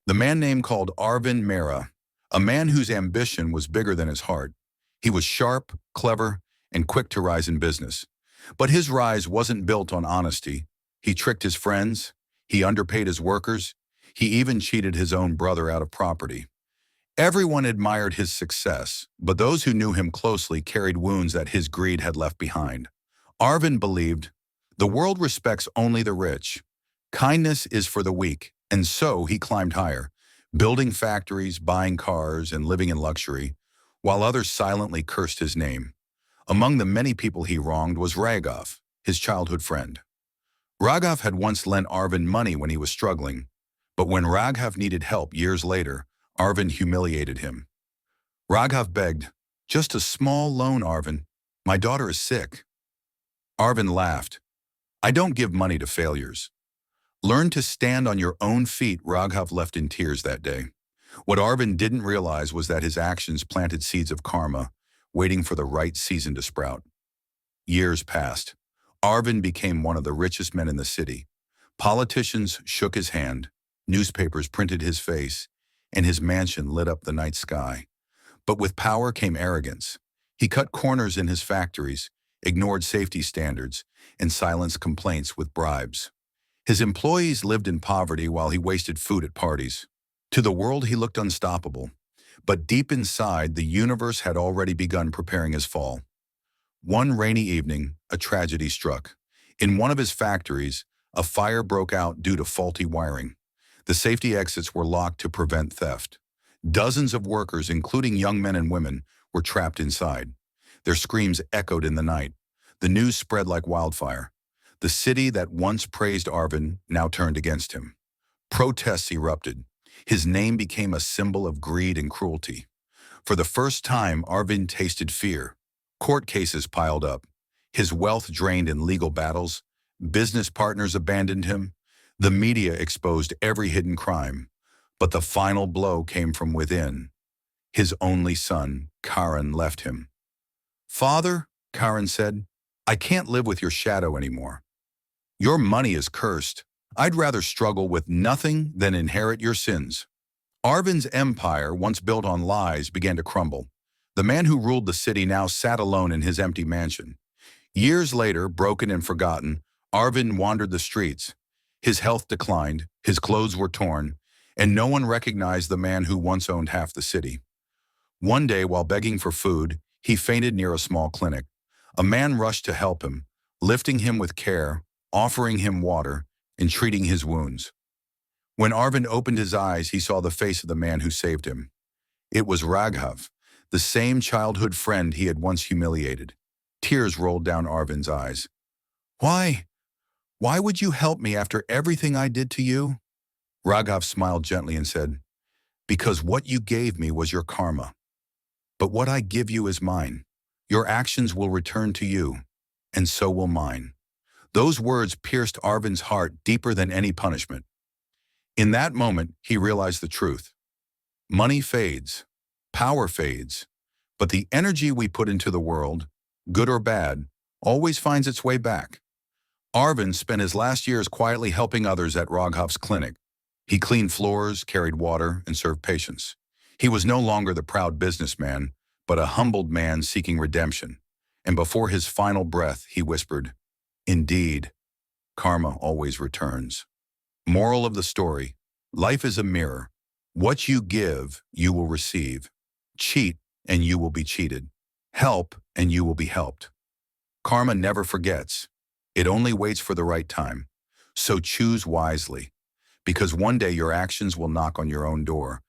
The man named called Arvind Mehra, a man whose ambition was bigger than his heart. He was sharp, clever, and quick to rise in business. But his rise wasn't built on honesty. He tricked his friends, he underpaid his workers, he even cheated his own brother out of property. Everyone admired his success, but those who knew him closely carried wounds that his greed had left behind. Arvind believed, the world respects only the rich. Kindness is for the weak, and so he climbed higher, building factories, buying cars, and living in luxury, while others silently cursed his name. Among the many people he wronged was Raghav, his childhood friend. Raghav had once lent Arvind money when he was struggling, but when Raghav needed help years later, Arvind humiliated him. Raghav begged, "Just a small loan, Arvind. My daughter is sick." Arvind laughed, "I don't give money to failures." Learn to stand on your own feet, Raghav left in tears that day. What Arvind didn't realize was that his actions planted seeds of karma, waiting for the right season to sprout. Years passed. Arvind became one of the richest men in the city. Politicians shook his hand, newspapers printed his face, and his mansion lit up the night sky. But with power came arrogance. He cut corners in his factories, ignored safety standards, and silenced complaints with bribes. His employees lived in poverty while he wasted food at parties. To the world he looked unstoppable, but deep inside the universe had already begun preparing his fall. One rainy evening, a tragedy struck. In one of his factories, a fire broke out due to faulty wiring. The safety exits were locked to prevent theft. Dozens of workers, including young men and women, were trapped inside. Their screams echoed in the night. The news spread like wildfire. The city that once praised Arvind now turned against him. Protests erupted. His name became a symbol of greed and cruelty. For the first time, Arvind tasted fear. Court cases piled up. His wealth drained in legal battles. Business partners abandoned him. The media exposed every hidden crime. But the final blow came from within. His only son, Karan, left him. "Father," Karan said, "I can't live with your shadow anymore. Your money is cursed. I'd rather struggle with nothing than inherit your sins." Arvind's empire, once built on lies, began to crumble. The man who ruled the city now sat alone in his empty mansion. Years later, broken and forgotten, Arvind wandered the streets. His health declined, his clothes were torn, and no one recognized the man who once owned half the city. One day, while begging for food, he fainted near a small clinic. A man rushed to help him, lifting him with care, offering him water, and treating his wounds. When Arvind opened his eyes, he saw the face of the man who saved him. It was Raghav, the same childhood friend he had once humiliated. Tears rolled down Arvind's eyes. Why would you help me after everything I did to you?" Raghav smiled gently and said, "Because what you gave me was your karma. But what I give you is mine. Your actions will return to you, and so will mine." Those words pierced Arvind's heart deeper than any punishment. In that moment, he realized the truth. Money fades, power fades, but the energy we put into the world, good or bad, always finds its way back. Arvind spent his last years quietly helping others at Raghav's clinic. He cleaned floors, carried water, and served patients. He was no longer the proud businessman, but a humbled man seeking redemption. And before his final breath, he whispered, "Indeed, karma always returns." Moral of the story: life is a mirror. What you give, you will receive. Cheat, and you will be cheated. Help, and you will be helped. Karma never forgets. It only waits for the right time. So choose wisely, because one day your actions will knock on your own door,